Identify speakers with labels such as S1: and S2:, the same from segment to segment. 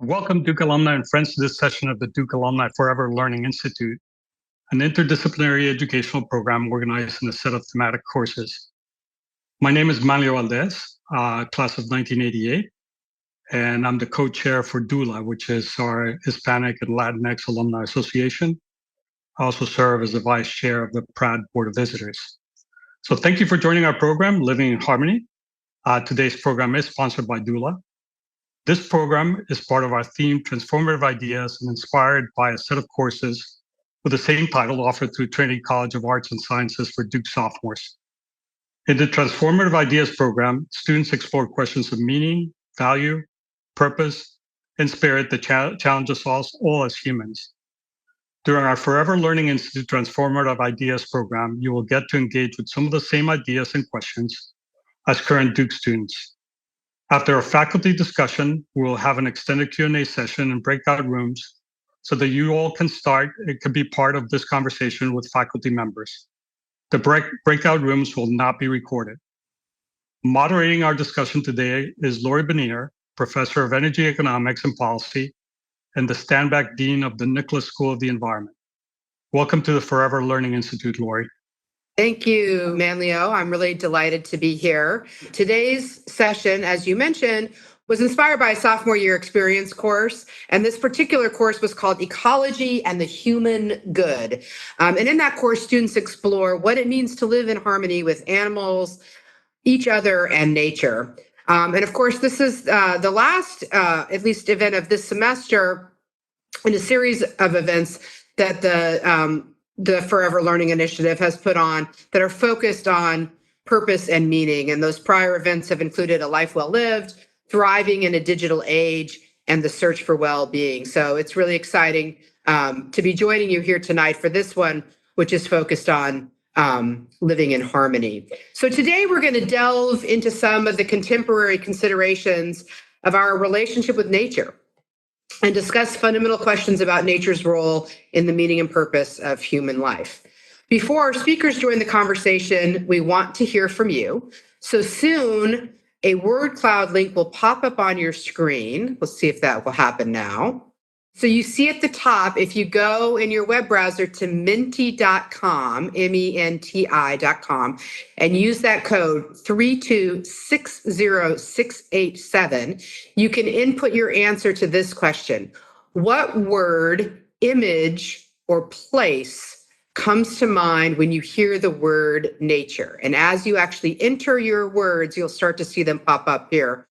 S1: Welcome, Duke alumni and friends, to this session of the Duke Alumni Forever Learning Institute, an interdisciplinary educational program organized in a set of thematic courses. My name is Manlio Valdez, class of 1988, and I'm the co-chair for DULA, which is our Hispanic and Latinx Alumni Association. I also serve as the vice chair of the PRAD Board of Visitors. So thank you for joining our program, Living in Harmony. Today's program is sponsored by DULA. This program is part of our theme, Transformative Ideas, and inspired by a set of courses with the same title offered through Trinity College of Arts and Sciences for Duke sophomores. In the Transformative Ideas program, students explore questions of meaning, value, purpose, and spirit that challenge us all as humans. During our Forever Learning Institute Transformative Ideas program, you will get to engage with some of the same ideas and questions as current Duke students. After a faculty discussion, we will have an extended Q&A session in breakout rooms so that you all can be part of this conversation with faculty members. The breakout rooms will not be recorded. Moderating our discussion today is Lori Bonnier, Professor of Energy Economics and Policy and the Stanback Dean of the Nicholas School of the Environment. Welcome to the Forever Learning Institute, Lori.
S2: Thank you, Manlio. I'm really delighted to be here. Today's session, as you mentioned, was inspired by a sophomore year experience course. And this particular course was called Ecology and the Human Good. And in that course, students explore what it means to live in harmony with animals, each other, and nature. And of course, this is the last, at least, event of this semester in a series of events that the Forever Learning Initiative has put on that are focused on purpose and meaning. And those prior events have included A Life Well Lived, Thriving in a Digital Age, and The Search for Well-Being. So it's really exciting to be joining you here tonight for this one, which is focused on living in harmony. So today we're going to delve into some of the contemporary considerations of our relationship with nature and discuss fundamental questions about nature's role in the meaning and purpose of human life. Before our speakers join the conversation, we want to hear from you. So soon, a word cloud link will pop up on your screen. Let's see if that will happen now. So you see at the top, if you go in your web browser to menti.com, menti.com, and use that code 3260687, you can input your answer to this question. What word, image, or place comes to mind when you hear the word nature? And as you actually enter your words, you'll start to see them pop up here.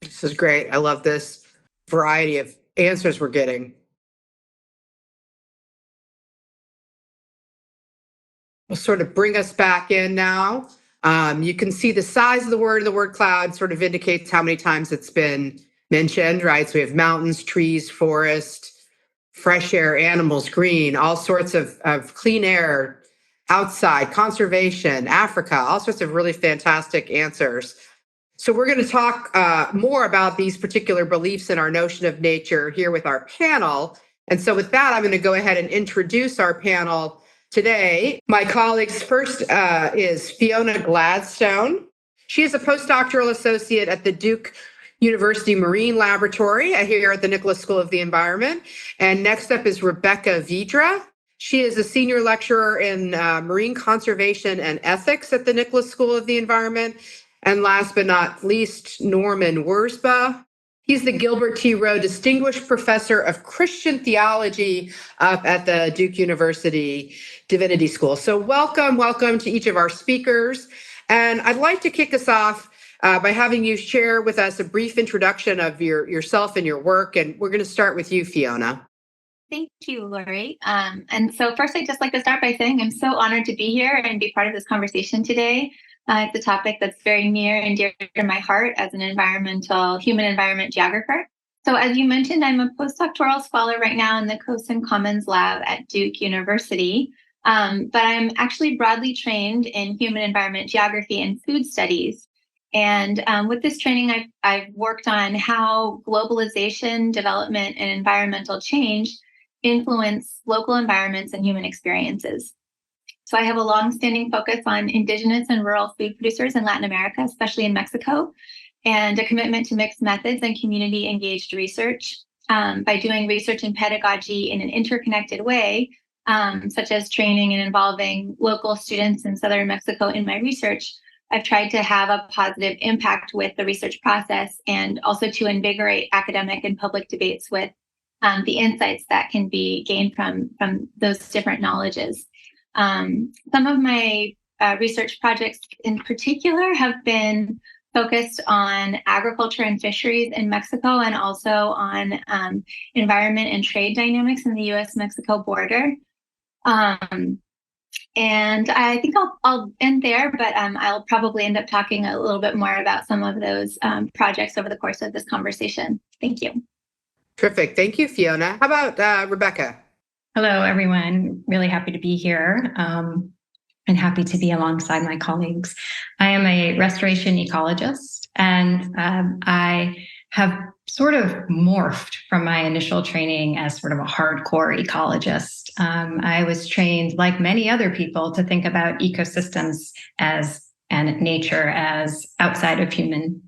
S2: This is great. I love this variety of answers we're getting. We'll sort of bring us back in now. You can see the size of the word cloud sort of indicates how many times it's been mentioned, right? So we have mountains, trees, forest, fresh air, animals, green, all sorts of clean air, outside, conservation, Africa, all sorts of really fantastic answers. So we're going to talk more about these particular beliefs in our notion of nature here with our panel. And so with that, I'm going to go ahead and introduce our panel today. My colleagues first is Fiona Gladstone. She is a postdoctoral associate at the Duke University Marine Laboratory here at the Nicholas School of the Environment. And next up is Rebecca Vidra. She is a senior lecturer in marine conservation and ethics at the Nicholas School of the Environment. And last but not least, Norman Wurzba. He's the Gilbert T. Rowe Distinguished Professor of Christian Theology up at the Duke University Divinity School. So welcome to each of our speakers. And I'd like to kick us off by having you share with us a brief introduction of yourself and your work. And we're going to start with you, Fiona.
S3: Thank you, Lori. And so first, I'd just like to start by saying I'm so honored to be here and be part of this conversation today. It's a topic that's very near and dear to my heart as an human environment geographer. So as you mentioned, I'm a postdoctoral scholar right now in the Coast and Commons Lab at Duke University. But I'm actually broadly trained in human environment geography and food studies. And with this training, I've worked on how globalization, development, and environmental change influence local environments and human experiences. So I have a long-standing focus on indigenous and rural food producers in Latin America, especially in Mexico, and a commitment to mixed methods and community-engaged research. By doing research and pedagogy in an interconnected way, such as training and involving local students in southern Mexico in my research, I've tried to have a positive impact with the research process and also to invigorate academic and public debates with the insights that can be gained from those different knowledges. Some of my research projects in particular have been focused on agriculture and fisheries in Mexico and also on environment and trade dynamics in the US-Mexico border. And I think I'll end there, but I'll probably end up talking a little bit more about some of those projects over the course of this conversation. Thank you.
S2: Terrific. Thank you, Fiona. How about Rebecca?
S4: Hello, everyone. Really happy to be here and happy to be alongside my colleagues. I am a restoration ecologist, and I have sort of morphed from my initial training as sort of a hardcore ecologist. I was trained, like many other people, to think about ecosystems and nature as outside of human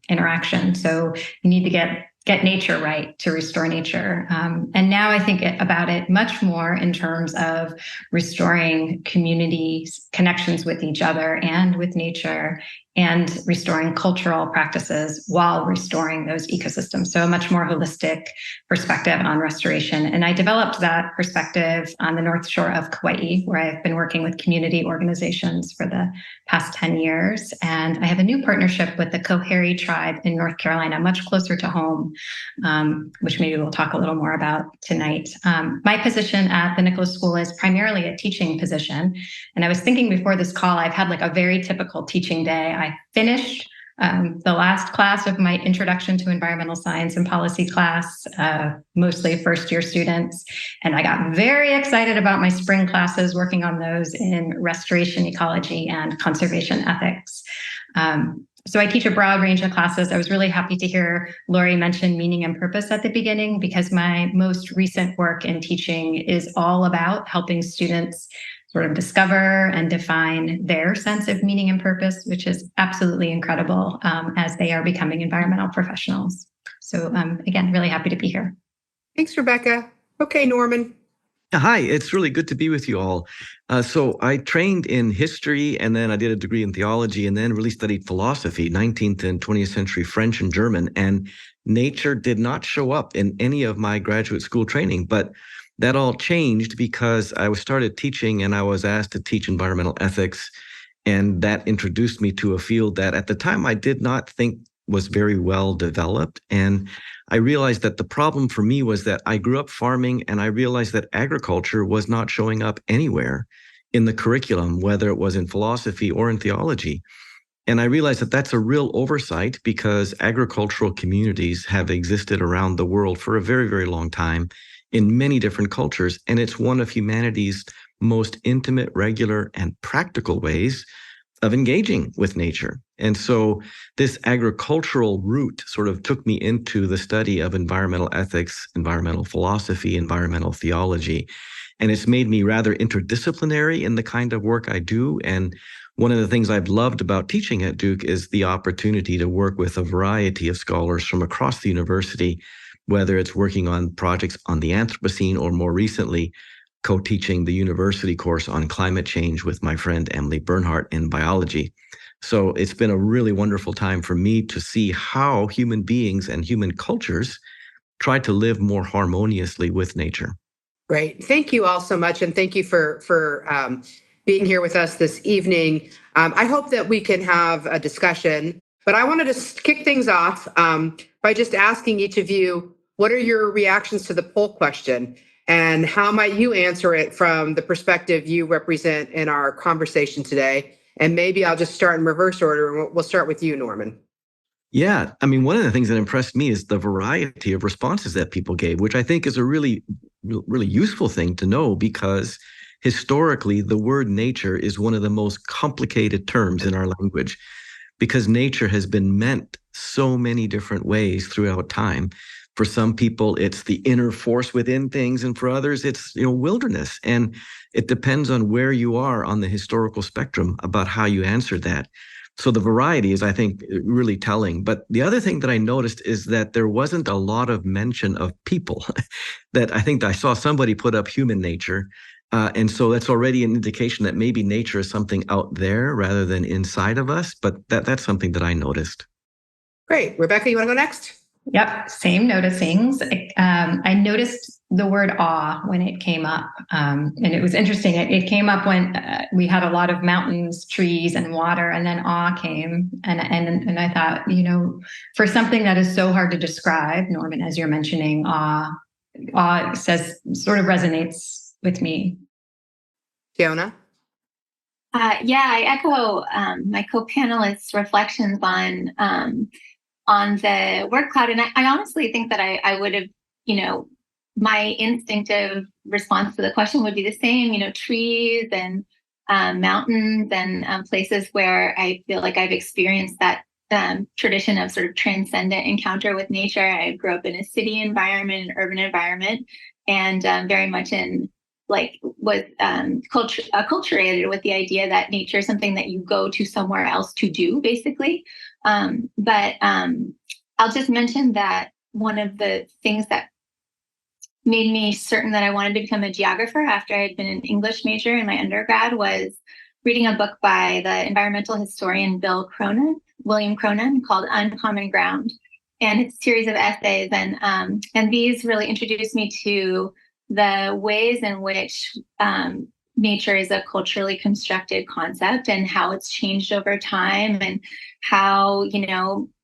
S4: interaction. So you need to get nature right to restore nature. And now I think about it much more in terms of restoring communities, connections with each other and with nature, and restoring cultural practices while restoring those ecosystems. So a much more holistic perspective on restoration. And I developed that perspective on the North Shore of Kauai, where I've been working with community organizations for the past 10 years. And I have a new partnership with the Coharie tribe in North Carolina, much closer to home, which maybe we'll talk a little more about tonight. My position at the Nicholas School is primarily a teaching position. And I was thinking before this call, I've had like a very typical teaching day. I finished the last class of my Introduction to Environmental Science and Policy class, mostly first-year students. And I got very excited about my spring classes, working on those in restoration ecology and conservation ethics. So I teach a broad range of classes. I was really happy to hear Lori mention meaning and purpose at the beginning, because my most recent work in teaching is all about helping students sort of discover and define their sense of meaning and purpose, which is absolutely incredible as they are becoming environmental professionals. So again, really happy to be here.
S2: Thanks, Rebecca. Okay, Norman.
S5: Hi, it's really good to be with you all. So I trained in history, and then I did a degree in theology, and then really studied philosophy, 19th and 20th century French and German. And nature did not show up in any of my graduate school training, but that all changed because I started teaching and I was asked to teach environmental ethics. And that introduced me to a field that at the time I did not think was very well developed. And I realized that the problem for me was that I grew up farming, and I realized that agriculture was not showing up anywhere in the curriculum, whether it was in philosophy or in theology. And I realized that that's a real oversight, because agricultural communities have existed around the world for a very, very long time in many different cultures. And it's one of humanity's most intimate, regular, and practical ways of engaging with nature. And so this agricultural route sort of took me into the study of environmental ethics, environmental philosophy, environmental theology. And it's made me rather interdisciplinary in the kind of work I do. And one of the things I've loved about teaching at Duke is the opportunity to work with a variety of scholars from across the university, whether it's working on projects on the Anthropocene or more recently, co-teaching the university course on climate change with my friend Emily Bernhardt in biology. So it's been a really wonderful time for me to see how human beings and human cultures try to live more harmoniously with nature.
S2: Great. Thank you all so much. And thank you for being here with us this evening. I hope that we can have a discussion, but I wanted to kick things off by just asking each of you, what are your reactions to the poll question? And how might you answer it from the perspective you represent in our conversation today? And maybe I'll just start in reverse order, and we'll start with you, Norman.
S5: Yeah, I mean, one of the things that impressed me is the variety of responses that people gave, which I think is a really useful thing to know, because historically, the word nature is one of the most complicated terms in our language. because nature has been meant so many different ways throughout time. For some people, it's the inner force within things, and for others, it's wilderness. And it depends on where you are on the historical spectrum about how you answer that. So the variety is, I think, really telling. But the other thing that I noticed is that there wasn't a lot of mention of people. That I think I saw somebody put up human nature. And so that's already an indication that maybe nature is something out there rather than inside of us. But that's something that I noticed.
S2: Great. Rebecca, you want to go next?
S4: Yep, same noticings. I noticed the word awe when it came up. And it was interesting. It came up when we had a lot of mountains, trees, and water, and then awe came. And I thought, for something that is so hard to describe, Norman, as you're mentioning, awe sort of resonates with me.
S2: Fiona?
S3: I echo my co-panelists' reflections on the word cloud. And I honestly think that I would have, my instinctive response to the question would be the same, trees and mountains and places where I feel like I've experienced that tradition of sort of transcendent encounter with nature. I grew up in a city environment, an urban environment, and very much was acculturated with the idea that nature is something that you go to somewhere else to do, basically. But I'll just mention that one of the things that made me certain that I wanted to become a geographer after I had been an English major in my undergrad was reading a book by the environmental historian William Cronon, called Uncommon Ground. And it's a series of essays. And these really introduced me to the ways in which nature is a culturally constructed concept and how it's changed over time, and how,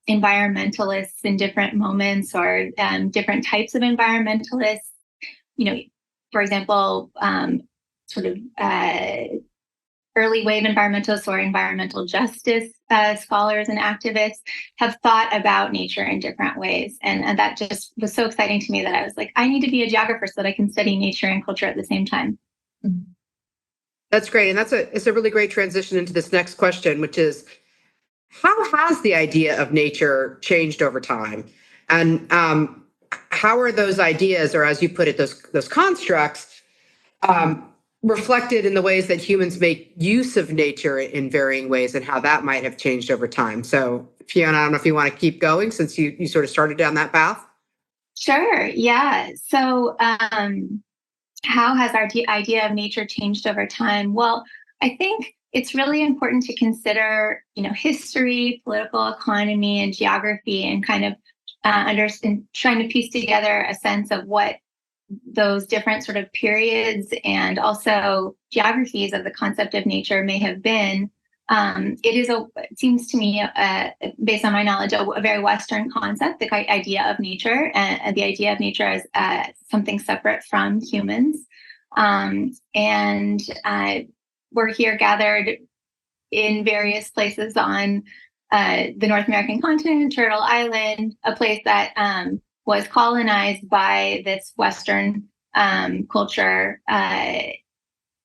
S3: environmentalists in different moments, or different types of environmentalists, for example, sort of early wave environmentalists or environmental justice scholars and activists have thought about nature in different ways. And that just was so exciting to me that I was like, I need to be a geographer so that I can study nature and culture at the same time.
S2: That's great. And it's a really great transition into this next question, which is, how has the idea of nature changed over time? And how are those ideas, or as you put it, those constructs, reflected in the ways that humans make use of nature in varying ways, and how that might have changed over time? So Fiona, I don't know if you want to keep going since you sort of started down that path.
S3: Sure. Yeah. So how has our idea of nature changed over time? Well, I think it's really important to consider, history, political economy, and geography, and kind of understand, trying to piece together a sense of what those different sort of periods and also geographies of the concept of nature may have been. It seems to me, based on my knowledge, a very Western concept, the idea of nature, and the idea of nature as something separate from humans. We're here gathered in various places on the North American continent, Turtle Island, a place that was colonized by this Western culture,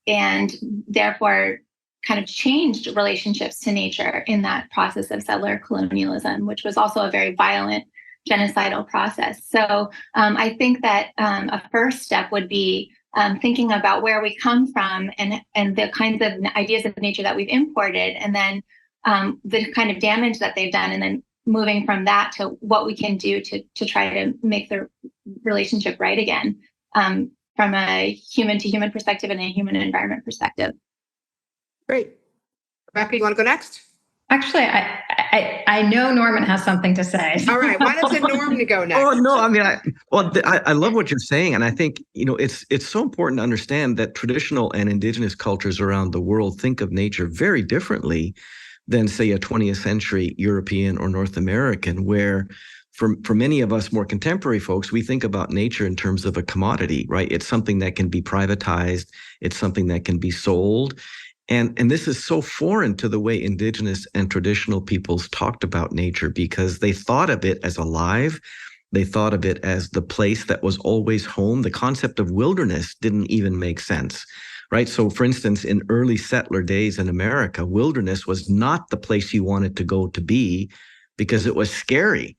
S3: and therefore kind of changed relationships to nature in that process of settler colonialism, which was also a very violent genocidal process. So I think that a first step would be thinking about where we come from and the kinds of ideas of nature that we've imported, and then the kind of damage that they've done, and then moving from that to what we can do to try to make the relationship right again, from a human to human perspective and a human environment perspective.
S2: Great. Rebecca, you want to go next?
S4: Actually, I know Norman has something to say.
S2: All right. Why doesn't Norman go next?
S5: Oh no, I mean, I love what you're saying, and I think it's so important to understand that traditional and indigenous cultures around the world think of nature very differently than, say, a 20th century European or North American, where for many of us more contemporary folks, we think about nature in terms of a commodity, right? It's something that can be privatized. It's something that can be sold. And this is so foreign to the way indigenous and traditional peoples talked about nature, because they thought of it as alive. They thought of it as the place that was always home. The concept of wilderness didn't even make sense. right? So for instance, in early settler days in America, wilderness was not the place you wanted to go to be because it was scary.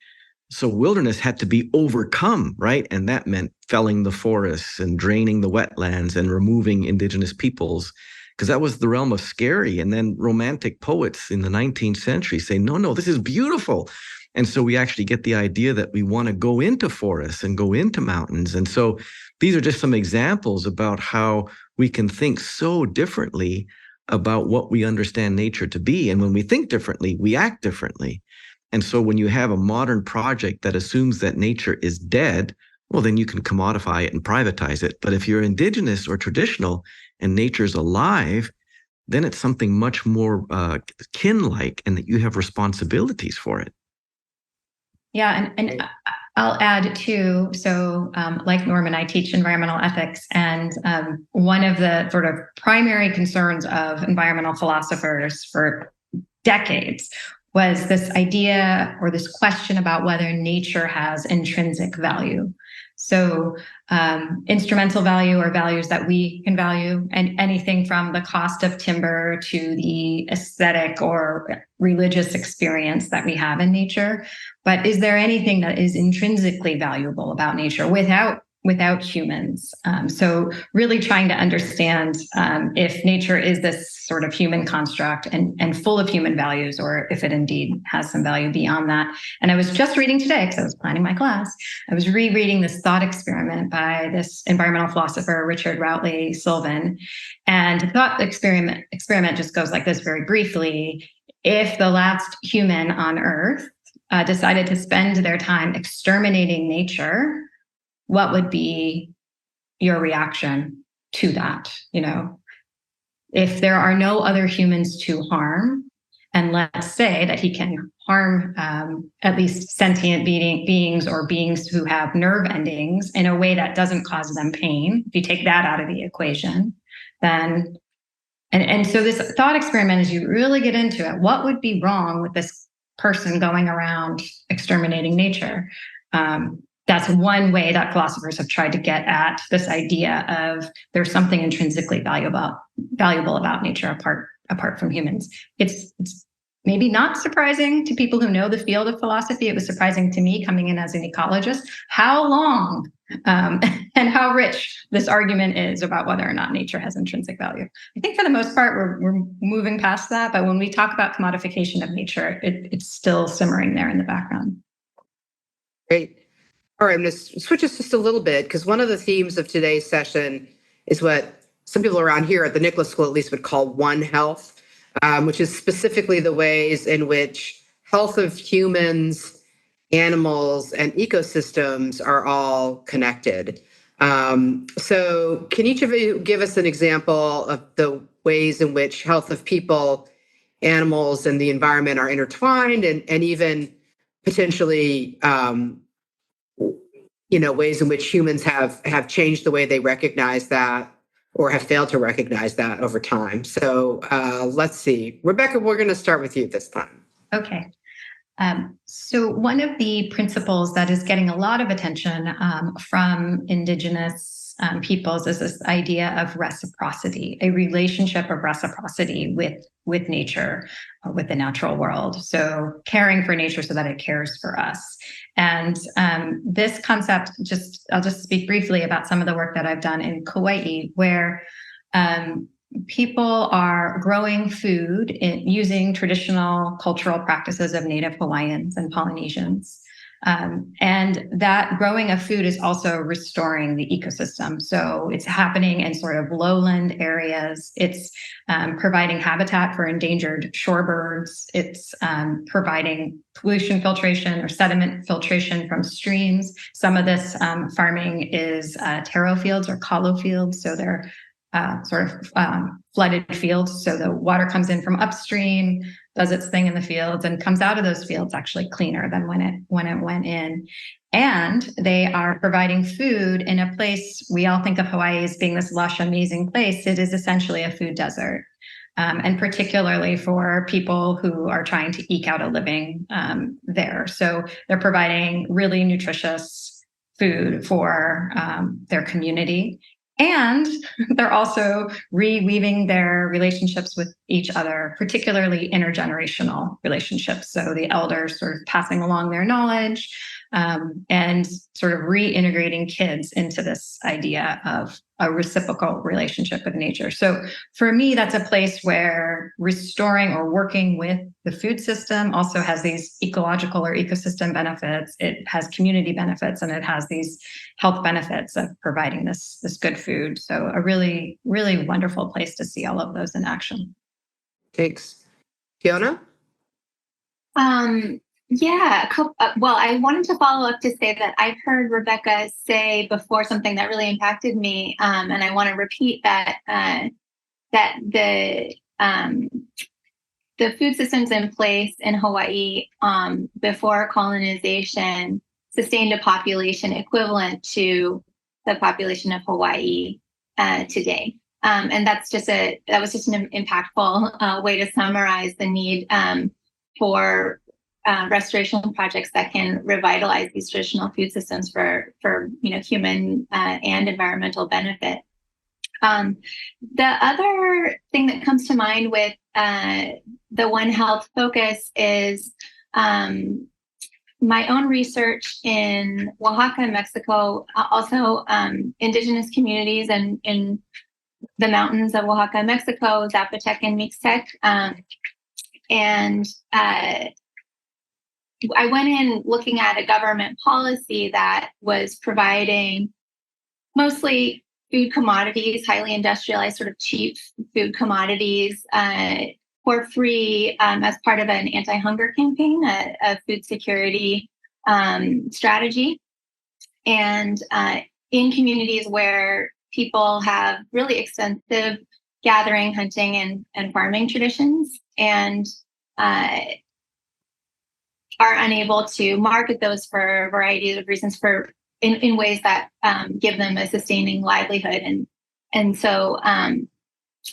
S5: So wilderness had to be overcome, right? And that meant felling the forests and draining the wetlands and removing indigenous peoples, because that was the realm of scary. And then romantic poets in the 19th century say, no, this is beautiful. And so we actually get the idea that we want to go into forests and go into mountains. And so these are just some examples about how we can think so differently about what we understand nature to be. And when we think differently, we act differently. And so when you have a modern project that assumes that nature is dead, well, then you can commodify it and privatize it. But if you're indigenous or traditional and nature's alive, then it's something much more kin-like, and that you have responsibilities for it.
S4: Yeah, and I'll add too, so like Norman, I teach environmental ethics, and one of the sort of primary concerns of environmental philosophers for decades was this idea or this question about whether nature has intrinsic value. So instrumental value or values that we can value, and anything from the cost of timber to the aesthetic or religious experience that we have in nature. But is there anything that is intrinsically valuable about nature without humans? So really trying to understand if nature is this sort of human construct and full of human values, or if it indeed has some value beyond that. And I was just reading today, because I was planning my class, I was rereading this thought experiment by this environmental philosopher, Richard Routley Sylvan. And the thought experiment just goes like this very briefly. If the last human on Earth decided to spend their time exterminating nature, what would be your reaction to that? You know, if there are no other humans to harm, and let's say that he can harm at least sentient beings or beings who have nerve endings in a way that doesn't cause them pain, if you take that out of the equation, then, and so this thought experiment, as you really get into it, what would be wrong with this person going around exterminating nature? That's one way that philosophers have tried to get at this idea of there's something intrinsically valuable about nature apart from humans. It's maybe not surprising to people who know the field of philosophy. It was surprising to me coming in as an ecologist how long and how rich this argument is about whether or not nature has intrinsic value. I think for the most part, we're moving past that. But when we talk about commodification of nature, it's still simmering there in the background.
S2: Great. All right, I'm going to switch us just a little bit, because one of the themes of today's session is what some people around here at the Nicholas School at least would call One Health, which is specifically the ways in which health of humans, animals, and ecosystems are all connected. So can each of you give us an example of the ways in which health of people, animals, and the environment are intertwined, and even potentially ways in which humans have changed the way they recognize that or have failed to recognize that over time. So let's see. Rebecca, we're going to start with you this time.
S4: Okay. So one of the principles that is getting a lot of attention from Indigenous peoples is this idea of reciprocity, a relationship of reciprocity with nature, with the natural world. So caring for nature so that it cares for us. And this concept, I'll just speak briefly about some of the work that I've done in Kauai, where people are growing food using traditional cultural practices of Native Hawaiians and Polynesians. And that growing of food is also restoring the ecosystem. So it's happening in sort of lowland areas. It's providing habitat for endangered shorebirds. It's providing pollution filtration or sediment filtration from streams. Some of this farming is taro fields or kalo fields. So they're sort of flooded fields. So the water comes in from upstream, does its thing in the fields, and comes out of those fields actually cleaner than when it went in. And they are providing food in a place we all think of Hawaii as being this lush, amazing place. It is essentially a food desert. And particularly for people who are trying to eke out a living there. So they're providing really nutritious food for their community. And they're also reweaving their relationships with each other, particularly intergenerational relationships. So the elders sort of passing along their knowledge, and sort of reintegrating kids into this idea of a reciprocal relationship with nature. So for me, that's a place where restoring or working with the food system also has these ecological or ecosystem benefits. It has community benefits, and it has these health benefits of providing this good food. So a really, really wonderful place to see all of those in action.
S2: Thanks. Fiona?
S3: Yeah, well, I wanted to follow up to say that I've heard Rebecca say before something that really impacted me, and I want to repeat that that the food systems in place in Hawaii before colonization sustained a population equivalent to the population of Hawaii today. And that was just an impactful way to summarize the need for restoration projects that can revitalize these traditional food systems for human and environmental benefit. The other thing that comes to mind with the One Health focus is my own research in Oaxaca, Mexico, also indigenous communities and in the mountains of Oaxaca, Mexico, Zapotec and Mixtec. And I went in looking at a government policy that was providing mostly food commodities, highly industrialized, sort of cheap food commodities for free as part of an anti-hunger campaign, a food security strategy. And in communities where people have really extensive gathering, hunting, and farming traditions, and are unable to market those for a variety of reasons in ways that give them a sustaining livelihood. And so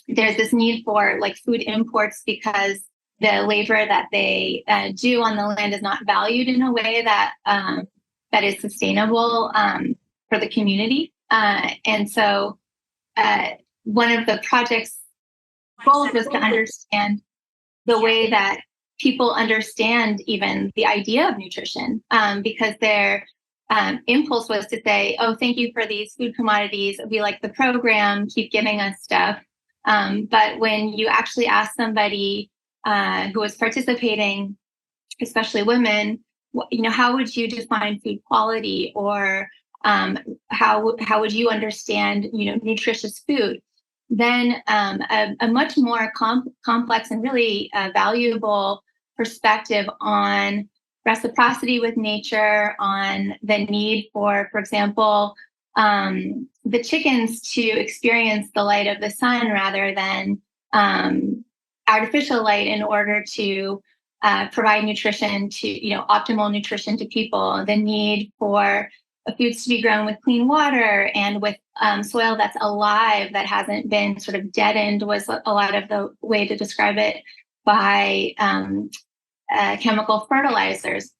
S3: there's this need for like food imports because the labor that they do on the land is not valued in a way that that is sustainable for the community. And so one of the project's goals was to understand the way that people understand even the idea of nutrition, because their impulse was to say, oh, thank you for these food commodities. We like the program, keep giving us stuff. But when you actually ask somebody who was participating, especially women, how would you define food quality, or how would you understand, nutritious food? Then a much more complex and really valuable perspective on reciprocity with nature, on the need for example, the chickens to experience the light of the sun rather than artificial light in order to provide nutrition to, optimal nutrition to people, the need for foods to be grown with clean water and with soil that's alive, that hasn't been sort of deadened, was a lot of the way to describe it, by chemical fertilizers.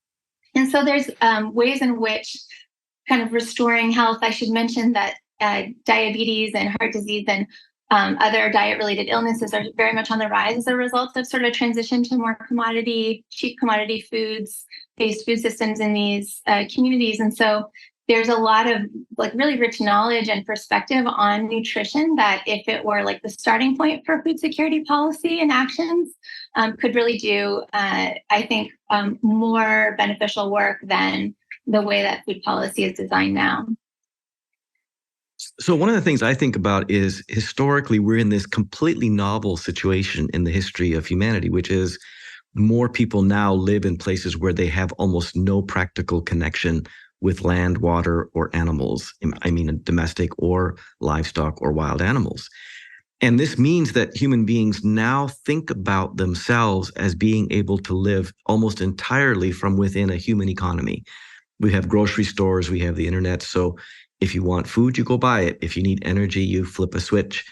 S3: And so there's ways in which kind of restoring health. I should mention that diabetes and heart disease and other diet-related illnesses are very much on the rise as a result of sort of a transition to more cheap commodity foods-based food systems in these communities. And so there's a lot of really rich knowledge and perspective on nutrition that, if it were the starting point for food security policy and actions, could really do, I think, more beneficial work than the way that food policy is designed now.
S5: So one of the things I think about is, historically, we're in this completely novel situation in the history of humanity, which is more people now live in places where they have almost no practical connection with land, water, or animals. I mean, domestic or livestock or wild animals. And this means that human beings now think about themselves as being able to live almost entirely from within a human economy. We have grocery stores, we have the internet. So if you want food, you go buy it. If you need energy, you flip a switch.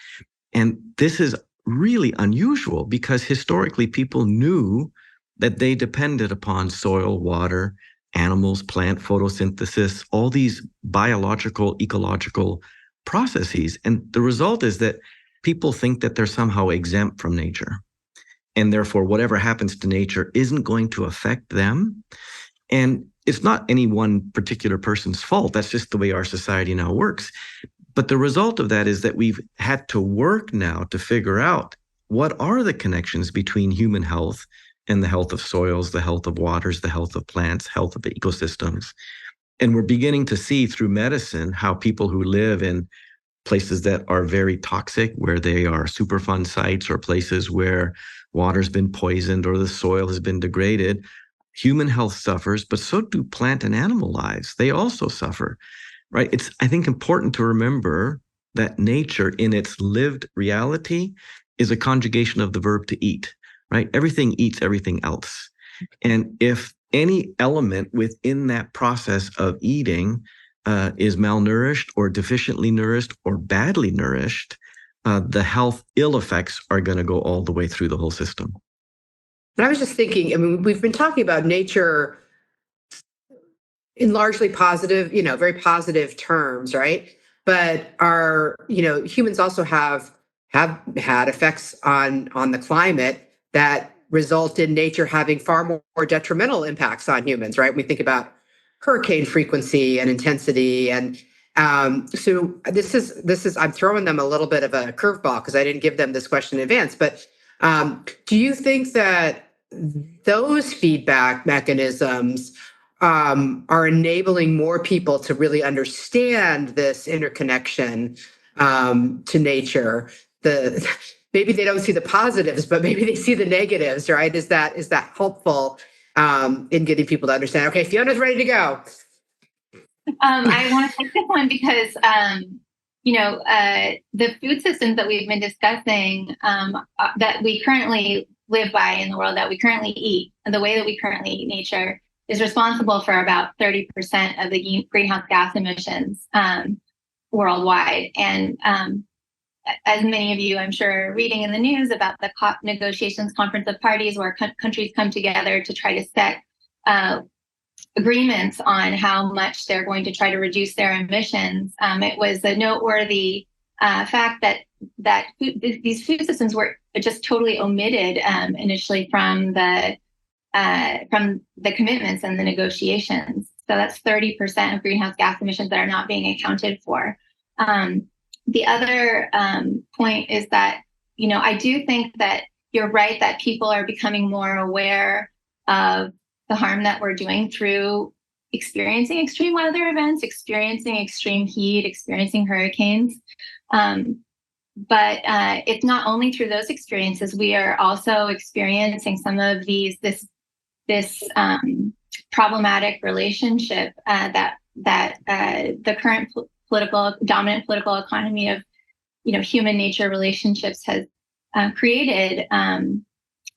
S5: And this is really unusual because historically people knew that they depended upon soil, water, animals, plant photosynthesis, all these biological, ecological processes. And the result is that people think that they're somehow exempt from nature. And therefore, whatever happens to nature isn't going to affect them. And it's not any one particular person's fault. That's just the way our society now works. But the result of that is that we've had to work now to figure out what are the connections between human health and the health of soils, the health of waters, the health of plants, health of ecosystems. And we're beginning to see through medicine how people who live in places that are very toxic, where they are Superfund sites or places where water's been poisoned or the soil has been degraded, human health suffers, but so do plant and animal lives. They also suffer, right? It's, I think, important to remember that nature in its lived reality is a conjugation of the verb to eat, right? Everything eats everything else. And if any element within that process of eating is malnourished or deficiently nourished or badly nourished, the health ill effects are going to go all the way through the whole system.
S2: And I was just thinking, I mean, we've been talking about nature in largely positive, very positive terms, right? But humans also have had effects on the climate that result in nature having far more detrimental impacts on humans, right? We think about hurricane frequency and intensity, and so this is I'm throwing them a little bit of a curveball because I didn't give them this question in advance. But do you think that those feedback mechanisms are enabling more people to really understand this interconnection to nature? Maybe they don't see the positives, but maybe they see the negatives, right? Is that helpful in getting people to understand? Okay, Fiona's ready to go.
S3: I want to take this one because, the food systems that we've been discussing that we currently live by in the world, that we currently eat, and the way that we currently eat nature is responsible for about 30% of the greenhouse gas emissions worldwide. And as many of you, I'm sure, are reading in the news about the COP negotiations, Conference of Parties, where countries come together to try to set agreements on how much they're going to try to reduce their emissions. It was a noteworthy fact that these food systems were just totally omitted initially from the commitments and the negotiations. So that's 30% of greenhouse gas emissions that are not being accounted for. The other point is that, I do think that you're right that people are becoming more aware of the harm that we're doing through experiencing extreme weather events, experiencing extreme heat, experiencing hurricanes. But it's not only through those experiences. We are also experiencing some of this problematic relationship that the current dominant political economy of human nature relationships has created,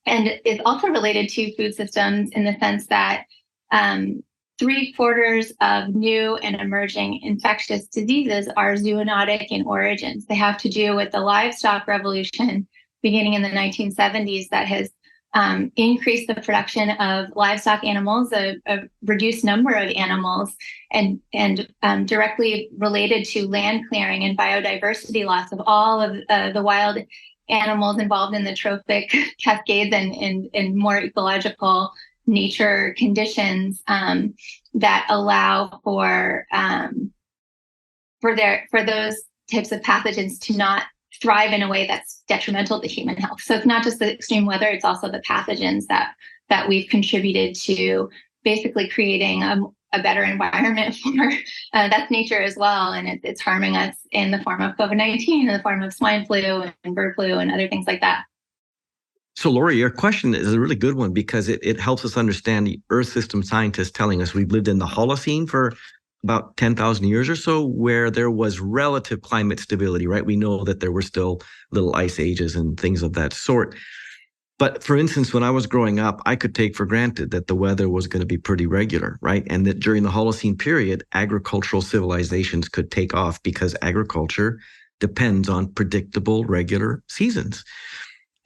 S3: and is also related to food systems in the sense that 3/4 of new and emerging infectious diseases are zoonotic in origins. They have to do with the livestock revolution beginning in the 1970s that has increased the production of livestock animals, a reduced number of animals, and directly related to land clearing and biodiversity loss of all of the wild animals involved in the trophic cascades and more ecological nature conditions that allow for those types of pathogens to not thrive in a way that's detrimental to human health. So it's not just the extreme weather, it's also the pathogens that we've contributed to basically creating a better environment for. That's nature as well. And it's harming us in the form of COVID-19, in the form of swine flu and bird flu and other things like that.
S5: So, Lori, your question is a really good one because it helps us understand the Earth system scientists telling us we've lived in the Holocene for about 10,000 years or so, where there was relative climate stability, right? We know that there were still little ice ages and things of that sort. But for instance, when I was growing up, I could take for granted that the weather was going to be pretty regular, right? And that during the Holocene period, agricultural civilizations could take off because agriculture depends on predictable, regular seasons.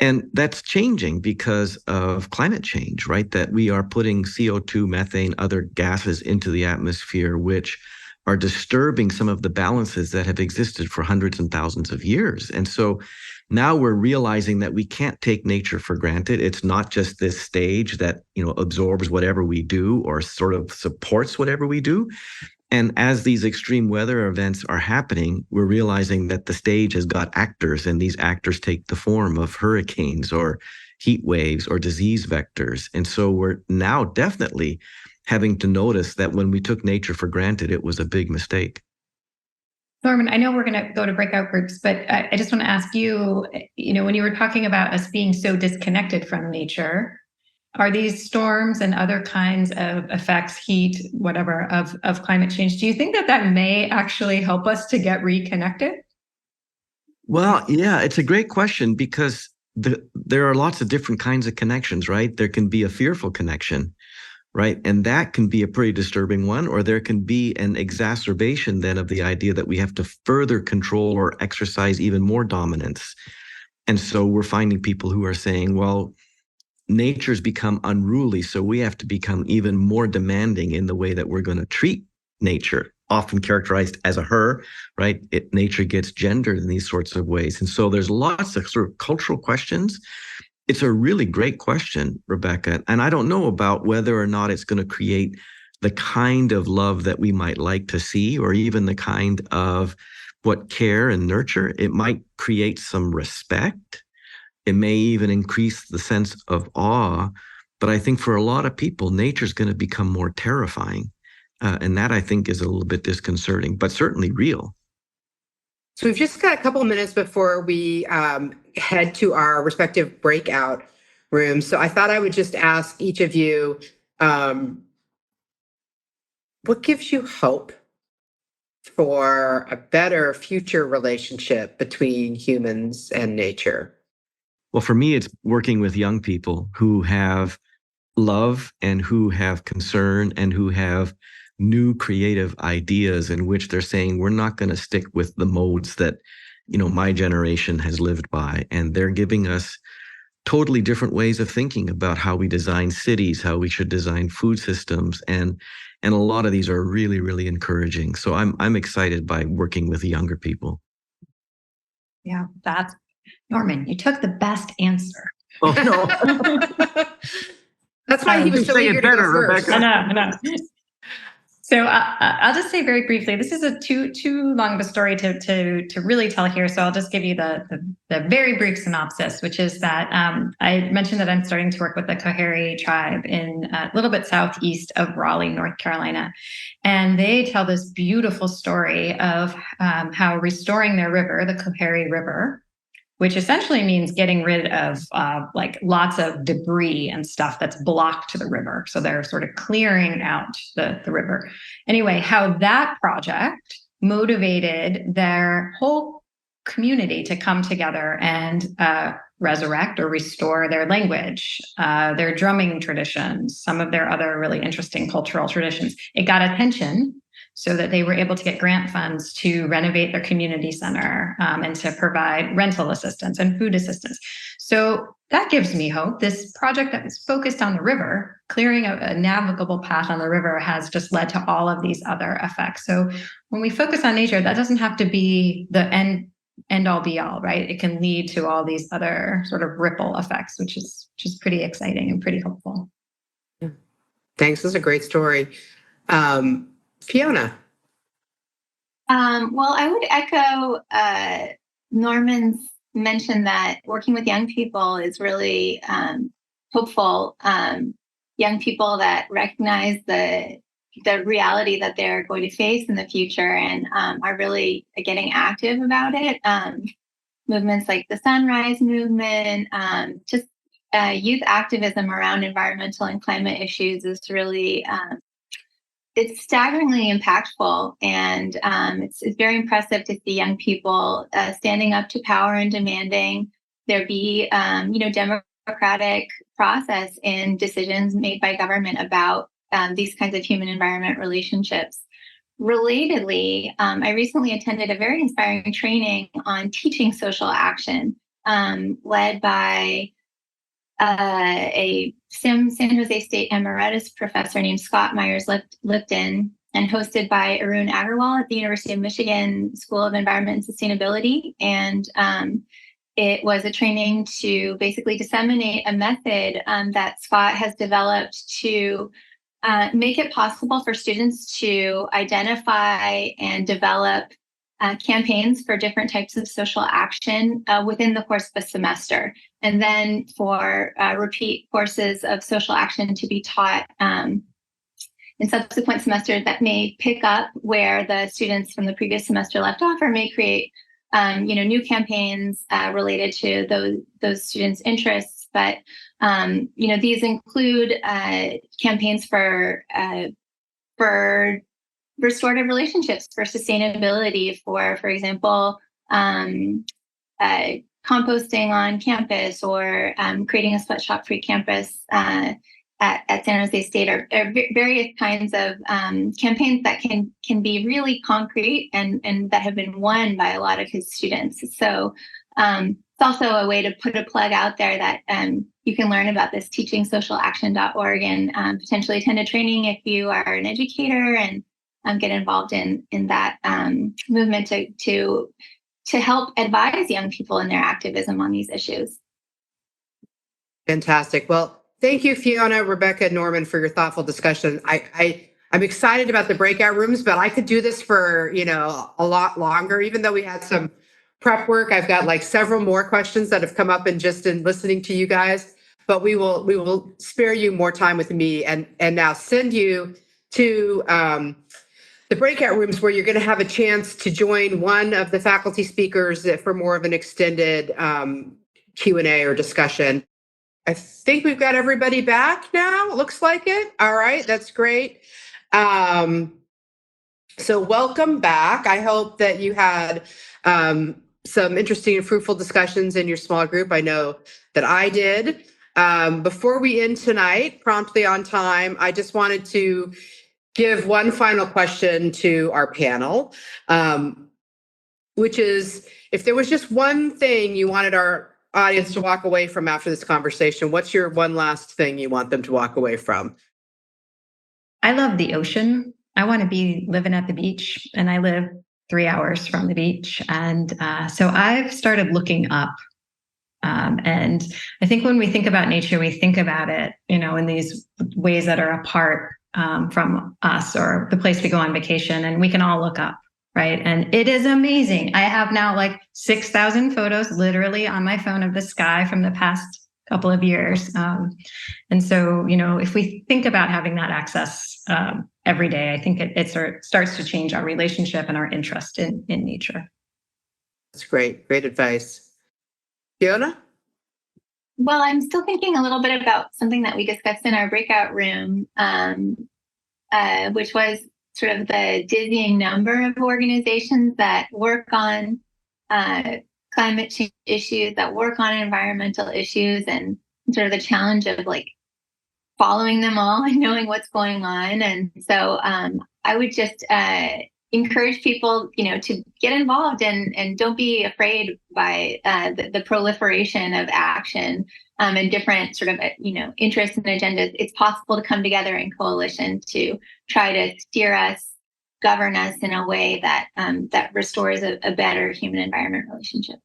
S5: And that's changing because of climate change, right? That we are putting CO2, methane, other gases into the atmosphere, which are disturbing some of the balances that have existed for hundreds and thousands of years. And so now we're realizing that we can't take nature for granted. It's not just this stage that, absorbs whatever we do or sort of supports whatever we do. And as these extreme weather events are happening, we're realizing that the stage has got actors, and these actors take the form of hurricanes or heat waves or disease vectors. And so we're now definitely having to notice that when we took nature for granted, it was a big mistake.
S4: Norman, I know we're going to go to breakout groups, but I just want to ask you, when you were talking about us being so disconnected from nature, are these storms and other kinds of effects, heat, whatever, of climate change, do you think that may actually help us to get reconnected?
S5: Well, yeah, it's a great question, because there are lots of different kinds of connections, right? There can be a fearful connection, right? And that can be a pretty disturbing one, or there can be an exacerbation then of the idea that we have to further control or exercise even more dominance. And so we're finding people who are saying, well, nature's become unruly, so we have to become even more demanding in the way that we're going to treat nature, often characterized as a her, right? Nature gets gendered in these sorts of ways. And so there's lots of sort of cultural questions. It's a really great question, Rebecca. And I don't know about whether or not it's going to create the kind of love that we might like to see, or even the kind of what care and nurture. It might create some respect. It may even increase the sense of awe. But I think for a lot of people, nature's going to become more terrifying. And that, I think, is a little bit disconcerting, but certainly real.
S2: So we've just got a couple of minutes before we head to our respective breakout rooms. So I thought I would just ask each of you, what gives you hope for a better future relationship between humans and nature?
S5: Well, for me, it's working with young people who have love and who have concern and who have new creative ideas in which they're saying, we're not going to stick with the modes that, my generation has lived by. And they're giving us totally different ways of thinking about how we design cities, how we should design food systems. And a lot of these are really, really encouraging. So I'm excited by working with younger people.
S4: Yeah, that's Norman, you took the best answer.
S5: Oh, no.
S2: That's why he was so eager to go first.
S5: Rebecca.
S4: I know. So I'll just say very briefly, this is a too long of a story to really tell here. So I'll just give you the very brief synopsis, which is that I mentioned that I'm starting to work with the Coharie tribe in a little bit southeast of Raleigh, North Carolina. And they tell this beautiful story of how restoring their river, the Coharie River, which essentially means getting rid of lots of debris and stuff that's blocked to the river. So they're sort of clearing out the river. Anyway, how that project motivated their whole community to come together and resurrect or restore their language, their drumming traditions, some of their other really interesting cultural traditions. It got attention so that they were able to get grant funds to renovate their community center and to provide rental assistance and food assistance. So that gives me hope. This project that is focused on the river, clearing a navigable path on the river, has just led to all of these other effects. So when we focus on nature, that doesn't have to be the end all be all, right? It can lead to all these other sort of ripple effects, which is pretty exciting and pretty hopeful.
S2: Thanks. This is a great story. Fiona.
S3: Well, I would echo Norman's mention that working with young people is really hopeful. Young people that recognize the reality that they're going to face in the future and are really getting active about it. Movements like the Sunrise Movement, just youth activism around environmental and climate issues is really it's staggeringly impactful, and it's very impressive to see young people standing up to power and demanding there be, democratic process in decisions made by government about these kinds of human-environment relationships. Relatedly, I recently attended a very inspiring training on teaching social action, led by a San Jose State emeritus professor named Scott Myers Lipton, and hosted by Arun Agarwal at the University of Michigan School of Environment and Sustainability. And it was a training to basically disseminate a method that Scott has developed to make it possible for students to identify and develop campaigns for different types of social action within the course of a semester. And then for repeat courses of social action to be taught in subsequent semesters that may pick up where the students from the previous semester left off, or may create new campaigns related to those students' interests. But these include campaigns for restorative relationships, for sustainability, for example, composting on campus, or creating a sweatshop-free campus at San Jose State, or various kinds of campaigns that can be really concrete and that have been won by a lot of his students. So it's also a way to put a plug out there that you can learn about this, teachingsocialaction.org, and potentially attend a training if you are an educator, and get involved in that movement to help advise young people in their activism on these issues.
S2: Fantastic. Well, thank you, Fiona, Rebecca, and Norman, for your thoughtful discussion. I'm excited about the breakout rooms, but I could do this for, a lot longer, even though we had some prep work. I've got like several more questions that have come up in listening to you guys, but we will spare you more time with me and now send you to the breakout rooms, where you're going to have a chance to join one of the faculty speakers for more of an extended Q&A or discussion. I think we've got everybody back now. It looks like it. All right, that's great. So welcome back. I hope that you had some interesting and fruitful discussions in your small group. I know that I did. Before we end tonight, promptly on time, I just wanted to give one final question to our panel, which is, if there was just one thing you wanted our audience to walk away from after this conversation, what's your one last thing you want them to walk away from?
S4: I love the ocean. I want to be living at the beach, and I live 3 hours from the beach. And so I've started looking up. And I think when we think about nature, we think about it, in these ways that are apart from us, or the place we go on vacation, and we can all look up. Right. And it is amazing. I have now like 6,000 photos literally on my phone of the sky from the past couple of years. And so, if we think about having that access every day, I think it starts to change our relationship and our interest in nature.
S2: That's great. Great advice. Fiona?
S3: Well, I'm still thinking a little bit about something that we discussed in our breakout room, which was sort of the dizzying number of organizations that work on climate change issues, that work on environmental issues, and sort of the challenge of like following them all and knowing what's going on. And so I would just encourage people, to get involved, and don't be afraid by the proliferation of action and different sort of, interests and agendas. It's possible to come together in coalition to try to steer us, govern us in a way that that restores a better human-environment relationship.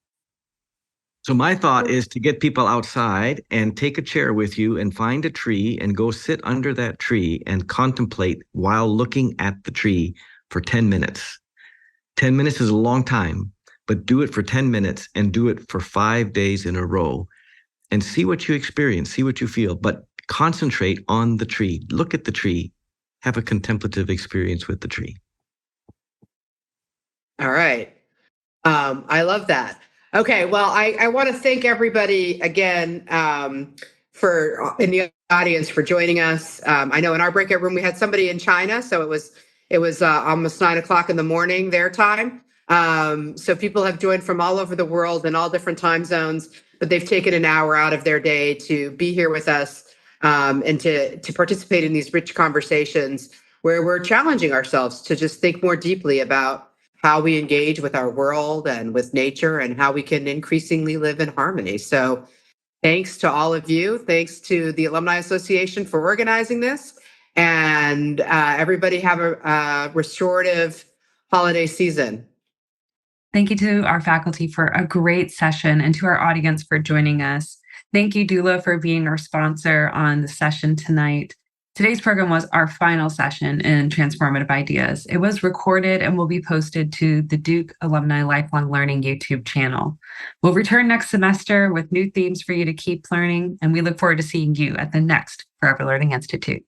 S5: So my thought is to get people outside and take a chair with you and find a tree and go sit under that tree and contemplate while looking at the tree for 10 minutes. 10 minutes is a long time, but do it for 10 minutes and do it for 5 days in a row and see what you experience, see what you feel, but concentrate on the tree. Look at the tree, have a contemplative experience with the tree.
S2: All right. I love that. Okay, well, I want to thank everybody again for in the audience for joining us. I know in our breakout room we had somebody in China, so it was almost 9 o'clock in the morning their time. So people have joined from all over the world in all different time zones, but they've taken an hour out of their day to be here with us and to participate in these rich conversations where we're challenging ourselves to just think more deeply about how we engage with our world and with nature, and how we can increasingly live in harmony. So thanks to all of you. Thanks to the Alumni Association for organizing this. and everybody have a restorative holiday season.
S6: Thank you to our faculty for a great session and to our audience for joining us. Thank you, Dula, for being our sponsor on the session tonight. Today's program was our final session in Transformative Ideas. It was recorded and will be posted to the Duke Alumni Lifelong Learning YouTube channel. We'll return next semester with new themes for you to keep learning, and we look forward to seeing you at the next Forever Learning Institute.